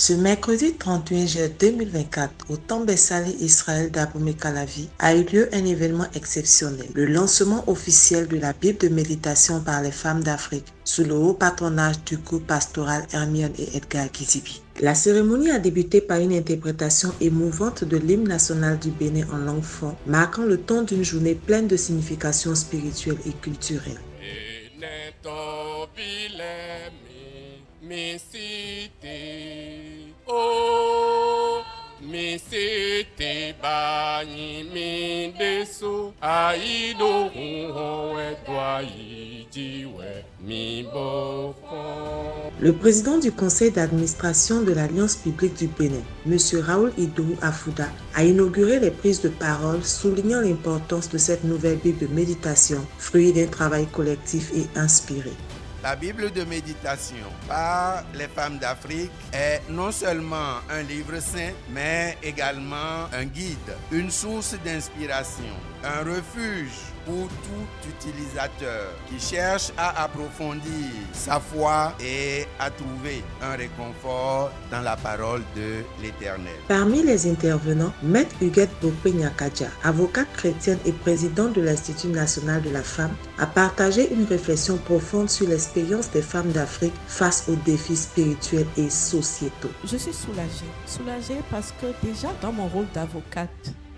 Ce mercredi 31 juillet 2024, au Tembe Salé Israël d'Abomey-Calavi, a eu lieu un événement exceptionnel, le lancement officiel de la Bible de méditation par les femmes d'Afrique, sous le haut patronage du groupe pastoral Hermione et Edgar Gizibi. La cérémonie a débuté par une interprétation émouvante de l'hymne national du Bénin en langue fon, marquant le ton d'une journée pleine de significations spirituelles et culturelles. Le président du conseil d'administration de l'Alliance biblique du Bénin, M. Raoul Idou Afouda, a inauguré les prises de parole, soulignant l'importance de cette nouvelle Bible de méditation, fruit d'un travail collectif et inspiré. La Bible de méditation par les femmes d'Afrique est non seulement un livre saint, mais également un guide, une source d'inspiration, un refuge pour tout utilisateur qui cherche à approfondir sa foi et à trouver un réconfort dans la parole de l'Éternel. Parmi les intervenants, Maître Huguette Bokpe-Nyakadja, avocate chrétienne et présidente de l'Institut national de la femme, a partagé une réflexion profonde sur l'expérience des femmes d'Afrique face aux défis spirituels et sociétaux. Je suis soulagée parce que déjà dans mon rôle d'avocate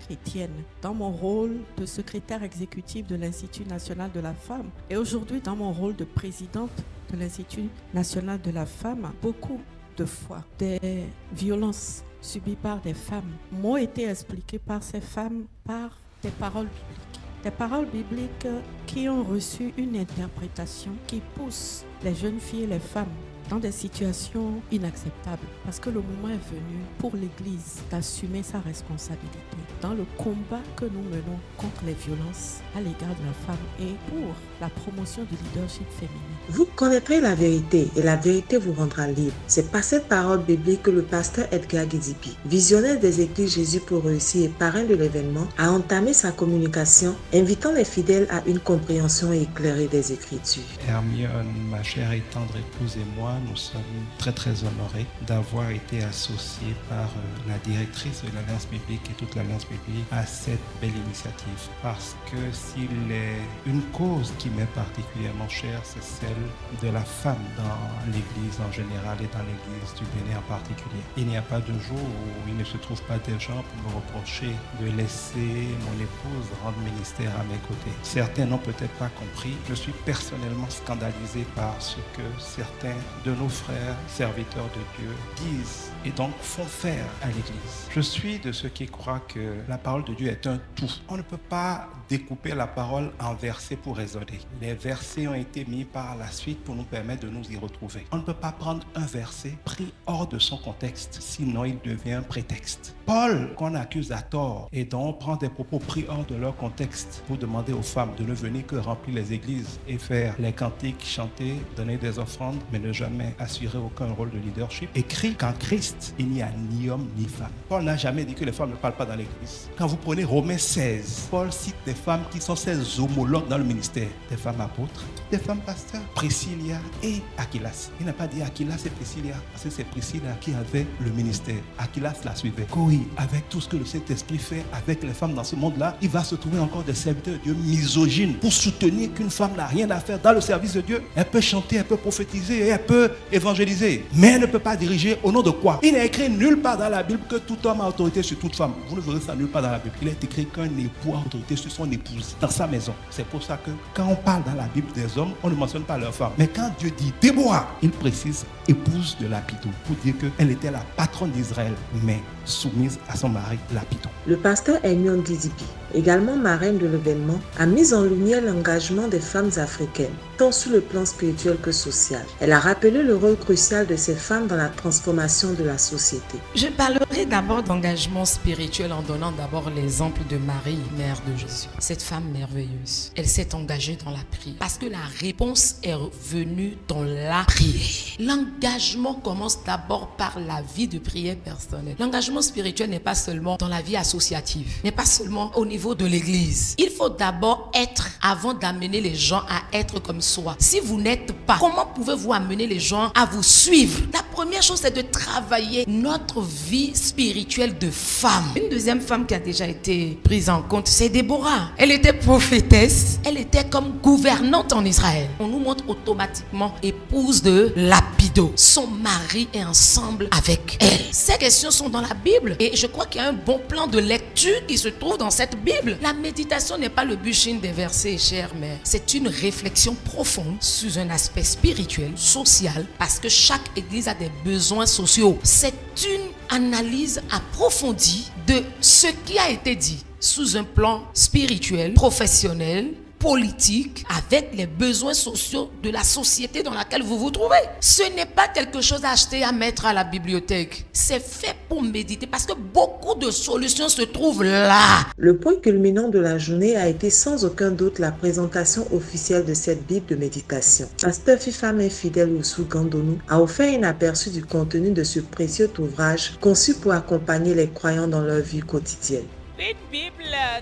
chrétienne, dans mon rôle de secrétaire exécutif de l'Institut national de la femme et aujourd'hui dans mon rôle de présidente de l'Institut national de la femme, beaucoup de fois des violences subies par des femmes m'ont été expliquées par ces femmes par des paroles bibliques. Des paroles bibliques qui ont reçu une interprétation qui pousse les jeunes filles et les femmes dans des situations inacceptables. Parce que le moment est venu pour l'Église d'assumer sa responsabilité dans le combat que nous menons contre les violences à l'égard de la femme et pour la promotion du leadership féminin. Vous connaîtrez la vérité et la vérité vous rendra libre. C'est par cette parole biblique que le pasteur Edgar Gizibi, visionnaire des églises Jésus pour réussir et parrain de l'événement, a entamé sa communication, invitant les fidèles à une compréhension éclairée des Écritures. Hermione, ma chère et tendre épouse et moi, nous sommes très honorés d'avoir été associés par la directrice de l'Alliance biblique et toute l'Alliance biblique à cette belle initiative. Parce que s'il est une cause qui m'est particulièrement chère, c'est celle de la femme dans l'Église en général et dans l'Église du Bénin en particulier. Il n'y a pas de jour où il ne se trouve pas des gens pour me reprocher de laisser mon épouse rendre ministère à mes côtés. Certains n'ont peut-être pas compris. Je suis personnellement scandalisé par ce que certains de nos frères, serviteurs de Dieu, disent et donc font faire à l'Église. Je suis de ceux qui croient que la parole de Dieu est un tout. On ne peut pas découper la parole en versets pour raisonner. Les versets ont été mis par la suite pour nous permettre de nous y retrouver. On ne peut pas prendre un verset pris hors de son contexte, sinon il devient un prétexte. Paul, qu'on accuse à tort et dont on prend des propos pris hors de leur contexte pour demander aux femmes de ne venir que remplir les églises et faire les cantiques, chanter, donner des offrandes, mais ne jamais assurer aucun rôle de leadership, écrit qu'en Christ, il n'y a ni homme ni femme. Paul n'a jamais dit que les femmes ne parlent pas dans l'église. Quand vous prenez Romains 16, Paul cite des femmes qui sont ses homologues dans le ministère, des femmes apôtres, des femmes pasteurs, Priscilla et Aquilas. Il n'a pas dit Aquilas et Priscilla, parce que c'est Priscilla qui avait le ministère. Aquilas la suivait. Oui, avec tout ce que le Saint-Esprit fait avec les femmes dans ce monde-là, il va se trouver encore des serviteurs de Dieu misogynes pour soutenir qu'une femme n'a rien à faire dans le service de Dieu. Elle peut chanter, elle peut prophétiser, elle peut évangéliser, mais elle ne peut pas diriger au nom de quoi? Il n'est écrit nulle part dans la Bible que tout homme a autorité sur toute femme. Vous ne verrez ça nulle part dans la Bible. Il est écrit qu'un époux a autorité sur son épouse dans sa maison. C'est pour ça que quand on parle dans la Bible des hommes, on ne mentionne pas leur femme. Mais quand Dieu dit Déborah, il précise épouse de Lapidon pour dire qu'elle était la patronne d'Israël, mais soumise à son mari Lapidon. Le pasteur Hermione Gizibi, également marraine de l'événement, a mis en lumière l'engagement des femmes africaines, tant sur le plan spirituel que social. Elle a rappelé le rôle crucial de ces femmes dans la transformation de la société. Je parlerai d'abord d'engagement spirituel en donnant d'abord l'exemple de Marie, mère de Jésus. Cette femme merveilleuse, elle s'est engagée dans la prière parce que la réponse est venue dans la prière. L'engagement commence d'abord par la vie de prière personnelle. L'engagement spirituel n'est pas seulement dans la vie associative, n'est pas seulement au niveau de l'église. Il faut d'abord être, avant d'amener les gens à être comme soi. Si vous n'êtes pas, comment pouvez-vous amener les gens à vous suivre? La première chose, c'est de travailler notre vie spirituelle de femme. Une deuxième femme qui a déjà été prise en compte, c'est Déborah. Elle était prophétesse, elle était comme gouvernante en Israël. On nous montre automatiquement épouse de Lapido. Son mari est ensemble avec elle. Ces questions sont dans la Bible et je crois qu'il y a un bon plan de lecture qui se trouve dans cette Bible. La méditation n'est pas le bûchine des versets, chère mère. C'est une réflexion profonde sur un aspect spirituel, social, parce que chaque église a des besoins sociaux. C'est une analyse approfondie de ce qui a été dit sous un plan spirituel, professionnel, politique, avec les besoins sociaux de la société dans laquelle vous vous trouvez. Ce n'est pas quelque chose à acheter, à mettre à la bibliothèque. C'est fait pour méditer parce que beaucoup de solutions se trouvent là. Le point culminant de la journée a été sans aucun doute la présentation officielle de cette Bible de méditation. Pasteur Fifam Infidèle Oussou Gandonou a offert un aperçu du contenu de ce précieux ouvrage conçu pour accompagner les croyants dans leur vie quotidienne. Une Bible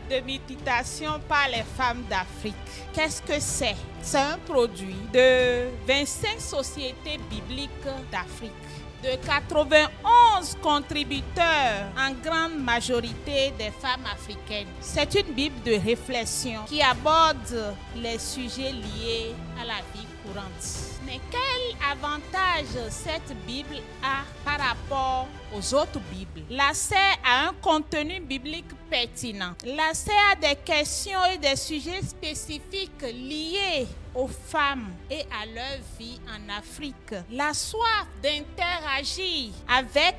de méditation par les femmes d'Afrique. Qu'est-ce que c'est? C'est un produit de 25 sociétés bibliques d'Afrique, de 91 contributeurs, en grande majorité des femmes africaines. C'est une Bible de réflexion qui aborde les sujets liés à la vie courante. Mais quel avantage cette Bible a par rapport aux autres Bibles? L'accès à un contenu biblique pertinent, l'accès à des questions et des sujets spécifiques liés aux femmes et à leur vie en Afrique, la soif d'interagir avec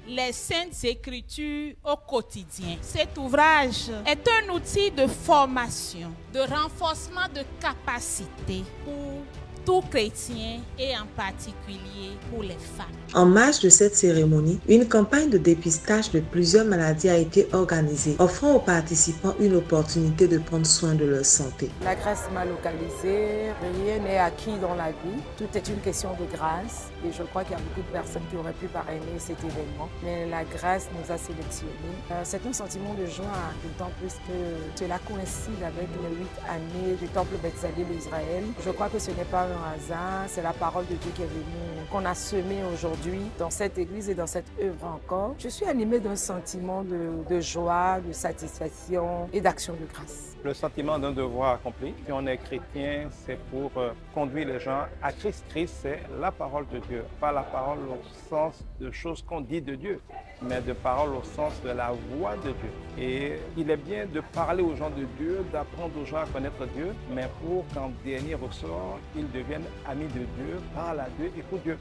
les Saintes Écritures au quotidien. Cet ouvrage est un outil de formation, de renforcement de capacités pour tout chrétien et en particulier pour les femmes. En marge de cette cérémonie, une campagne de dépistage de plusieurs maladies a été organisée, offrant aux participants une opportunité de prendre soin de leur santé. La grâce m'a localisée, rien n'est acquis dans la vie, tout est une question de grâce et je crois qu'il y a beaucoup de personnes qui auraient pu parrainer cet événement, mais la grâce nous a sélectionnés. C'est un sentiment de joie, d'autant plus que cela coïncide avec les 8 années du temple Beth-Salé d'Israël. Je crois que ce n'est pas un hasard, c'est la parole de Dieu qui est venue, qu'on a semée aujourd'hui dans cette église et dans cette œuvre encore. Je suis animée d'un sentiment de joie, de satisfaction et d'action de grâce. Le sentiment d'un devoir accompli. Si on est chrétien, c'est pour conduire les gens à Christ. Christ, c'est la parole de Dieu. Pas la parole au sens de choses qu'on dit de Dieu, mais de parole au sens de la voix de Dieu. Et il est bien de parler aux gens de Dieu, d'apprendre aux gens à connaître Dieu, mais pour qu'en dernier ressort, ils deviennent amis de Dieu, parlent à Dieu et pour Dieu.